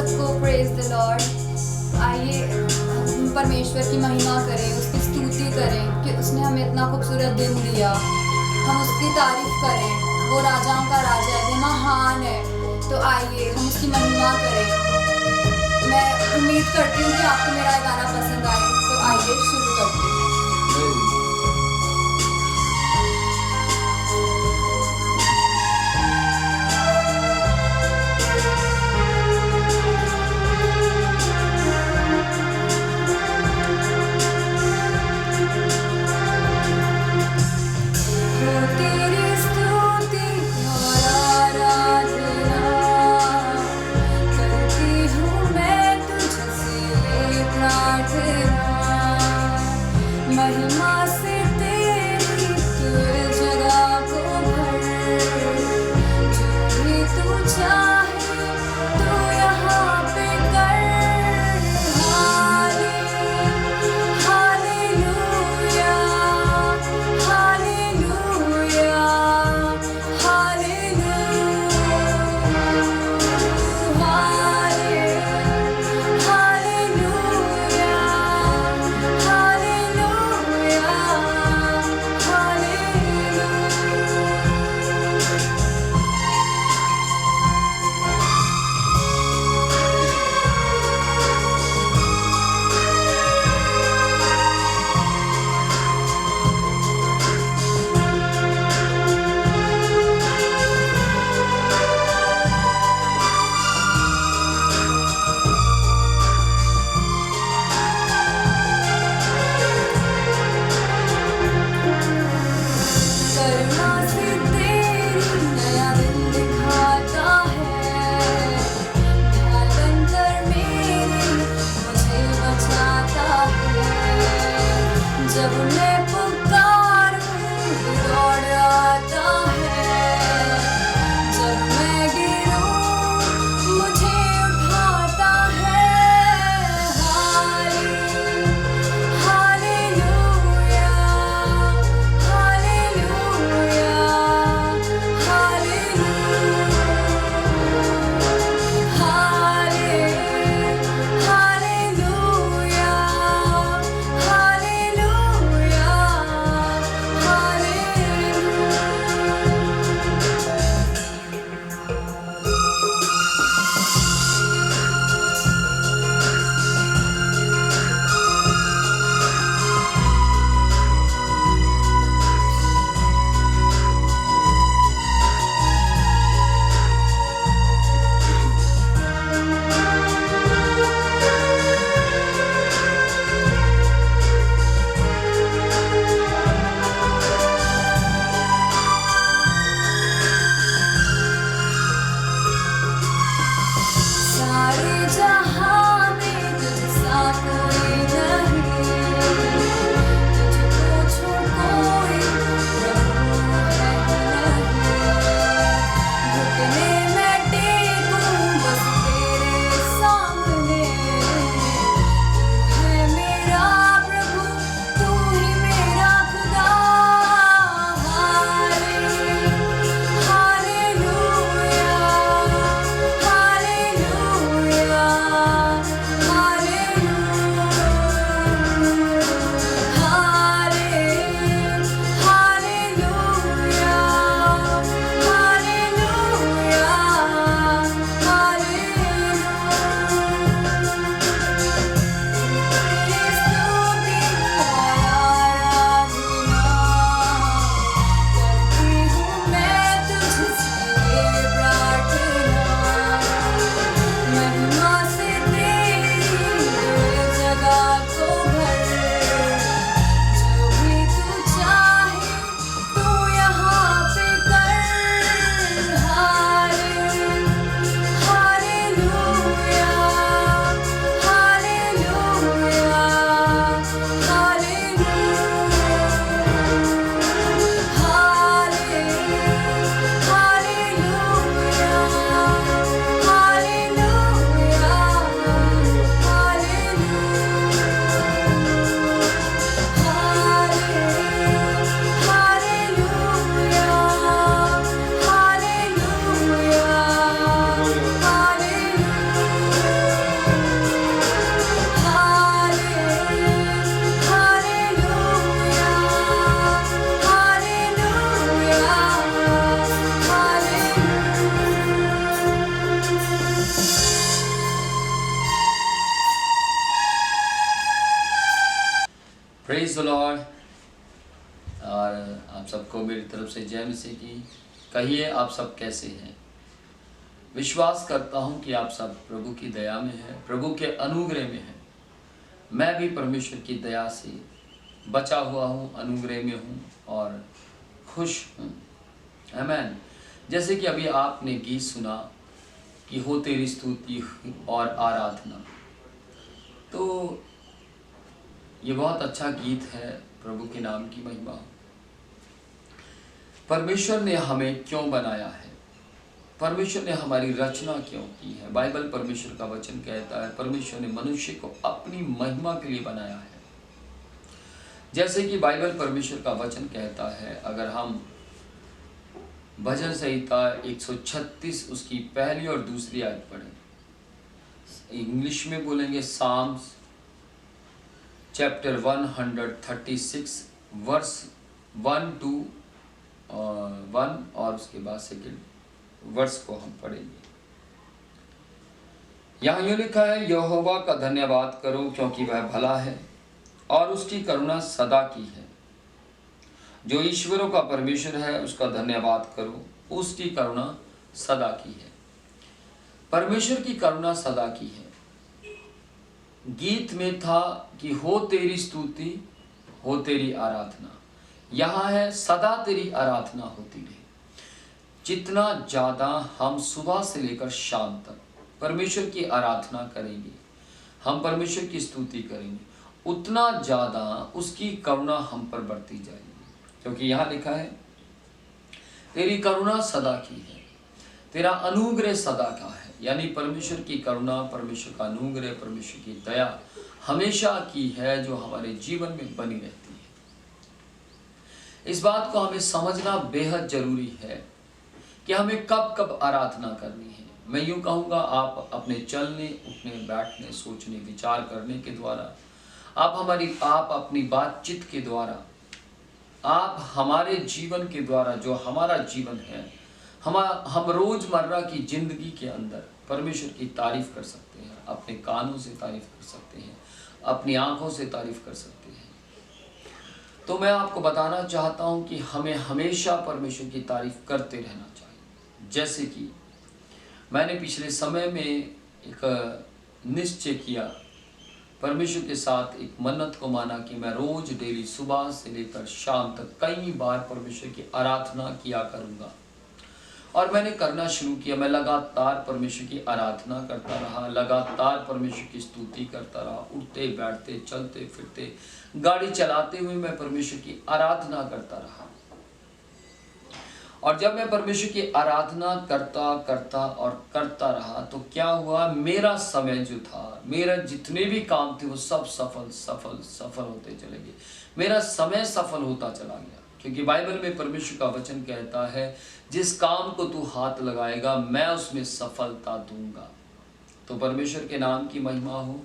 सबको praise the Lord. आइए हम परमेश्वर की महिमा करें, उसकी स्तुति करें कि उसने हमें इतना खूबसूरत दिन दिया। हम उसकी तारीफ करें, वो राजाओं का राजा है, वो महान है। तो आइए हम उसकी महिमा करें। मैं उम्मीद करती हूँ कि आपको मेरा ये गाना पसंद आए, तो आइए शुरू करते हैं। तेरी स्तुति और आराधना करती हूँ मैं तुझसे प्रार्थना। Praise the Lord. और आप सबको मेरी तरफ से जय मसीह की। कहिए आप सब कैसे हैं। विश्वास करता हूं कि आप सब प्रभु की दया में हैं, प्रभु के अनुग्रह में हैं। मैं भी परमेश्वर की दया से बचा हुआ हूं, अनुग्रह में हूं और खुश हूं। आमीन। जैसे कि अभी आपने गीत सुना कि हो तेरी स्तुति और आराधना, तो ये बहुत अच्छा गीत है। प्रभु के नाम की महिमा। परमेश्वर ने हमें क्यों बनाया है, परमेश्वर ने हमारी रचना क्यों की है। बाइबल परमेश्वर का वचन कहता है परमेश्वर ने मनुष्य को अपनी महिमा के लिए बनाया है। जैसे कि बाइबल परमेश्वर का वचन कहता है, अगर हम भजन संहिता 136 उसकी पहली और दूसरी आयत पढ़ें, इंग्लिश में बोलेंगे साम्स चैप्टर 136 वर्स 1 to 1 और उसके बाद सेकंड वर्स को हम पढ़ेंगे। यहाँ यूँ लिखा है, यहोवा का धन्यवाद करो क्योंकि वह भला है और उसकी करुणा सदा की है। जो ईश्वरों का परमेश्वर है उसका धन्यवाद करो, उसकी करुणा सदा की है। परमेश्वर की करुणा सदा की है। गीत में था कि हो तेरी स्तुति, हो तेरी आराधना। यहाँ है सदा तेरी आराधना होती रहे। जितना ज़्यादा हम सुबह से लेकर शाम तक परमेश्वर की आराधना करेंगे, हम परमेश्वर की स्तुति करेंगे, उतना ज़्यादा उसकी करुणा हम पर बढ़ती जाएगी। क्योंकि यहाँ लिखा है तेरी करुणा सदा की है, तेरा अनुग्रह सदा का है। यानी परमेश्वर की करुणा, परमेश्वर का अनुग्रह, परमेश्वर की दया हमेशा की है, जो हमारे जीवन में बनी रहती है। इस बात को हमें समझना बेहद जरूरी है कि हमें कब कब आराधना करनी है। मैं यूँ कहूँगा, आप अपने चलने, उठने, बैठने, सोचने, विचार करने के द्वारा, आप अपनी बातचीत के द्वारा, आप हमारे जीवन के द्वारा, जो हमारा जीवन है, हम रोजमर्रा की जिंदगी के अंदर परमेश्वर की तारीफ कर सकते हैं। अपने कानों से तारीफ कर सकते हैं, अपनी आंखों से तारीफ कर सकते हैं। तो मैं आपको बताना चाहता हूं कि हमें हमेशा परमेश्वर की तारीफ करते रहना चाहिए। जैसे कि मैंने पिछले समय में एक निश्चय किया, परमेश्वर के साथ एक मन्नत को माना कि मैं रोज डेली सुबह से लेकर शाम तक कई बार परमेश्वर की आराधना किया करूंगा। और मैंने करना शुरू किया। मैं लगातार परमेश्वर की आराधना करता रहा, लगातार परमेश्वर की स्तुति करता रहा। उठते बैठते, चलते फिरते, गाड़ी चलाते हुए मैं परमेश्वर की आराधना करता रहा। और जब मैं परमेश्वर की आराधना करता रहा तो क्या हुआ, मेरा समय जो था, मेरा जितने भी काम थे वो सब सफल होते चले गए। मेरा समय सफल होता चला गया। क्योंकि बाइबल में परमेश्वर का वचन कहता है, जिस काम को तू हाथ लगाएगा मैं उसमें सफलता दूंगा। तो परमेश्वर के नाम की महिमा हो।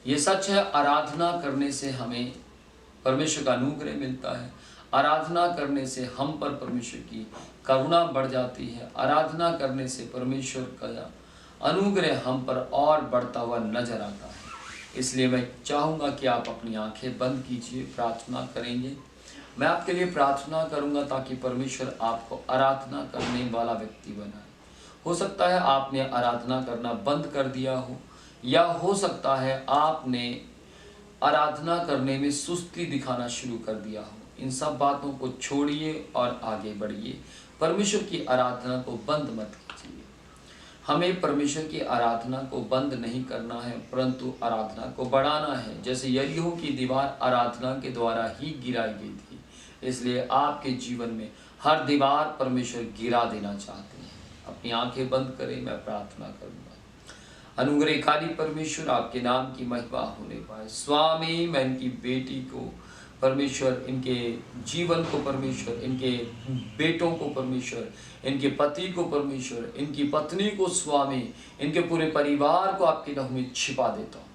ये सच है, आराधना करने से हमें परमेश्वर का अनुग्रह मिलता है। आराधना करने से हम पर परमेश्वर की करुणा बढ़ जाती है। आराधना करने से परमेश्वर का अनुग्रह हम पर और बढ़ता हुआ नजर आता है। इसलिए मैं चाहूँगा कि आप अपनी आंखें बंद कीजिए, प्रार्थना करेंगे। मैं आपके लिए प्रार्थना करूंगा ताकि परमेश्वर आपको आराधना करने वाला व्यक्ति बनाए। हो सकता है आपने आराधना करना बंद कर दिया हो, या हो सकता है आपने आराधना करने में सुस्ती दिखाना शुरू कर दिया हो। इन सब बातों को छोड़िए और आगे बढ़िए। परमेश्वर की आराधना को बंद मत कीजिए। हमें परमेश्वर की आराधना को बंद नहीं करना है, परंतु आराधना को बढ़ाना है। जैसे यरीहो की दीवार आराधना के द्वारा ही गिराई गई थी, इसलिए आपके जीवन में हर दीवार परमेश्वर गिरा देना चाहते हैं। अपनी आंखें बंद करें, मैं प्रार्थना करूंगा। अनुग्रहकारी परमेश्वर, आपके नाम की महिमा होने पाए। स्वामी, मैं इनकी बेटी को परमेश्वर, इनके जीवन को परमेश्वर, इनके बेटों को परमेश्वर, इनके पति को परमेश्वर, इनकी पत्नी को स्वामी, इनके पूरे परिवार को आपके नाम में छिपा देता हूँ।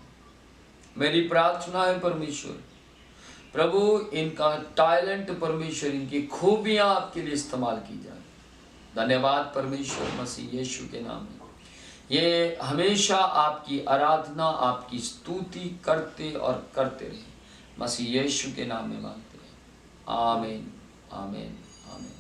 मेरी प्रार्थना है परमेश्वर, प्रभु इनका टैलेंट परमेश्वर, इनकी खूबियां आपके लिए इस्तेमाल की जाए। धन्यवाद परमेश्वर, मसीह यीशु के नाम में ये हमेशा आपकी आराधना, आपकी स्तुति करते और करते रहे। मसीह यीशु के नाम में मांगते हैं, आमीन आमीन आमीन।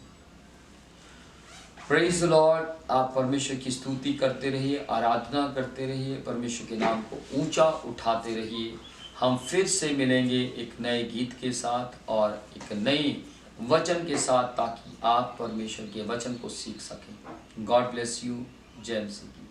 Praise the Lord. आप परमेश्वर की स्तुति करते रहिए, आराधना करते रहिए, परमेश्वर के नाम को ऊंचा उठाते रहिए। हम फिर से मिलेंगे एक नए गीत के साथ और एक नई वचन के साथ, ताकि आप परमेश्वर के वचन को सीख सकें। God bless you. जय मसीह।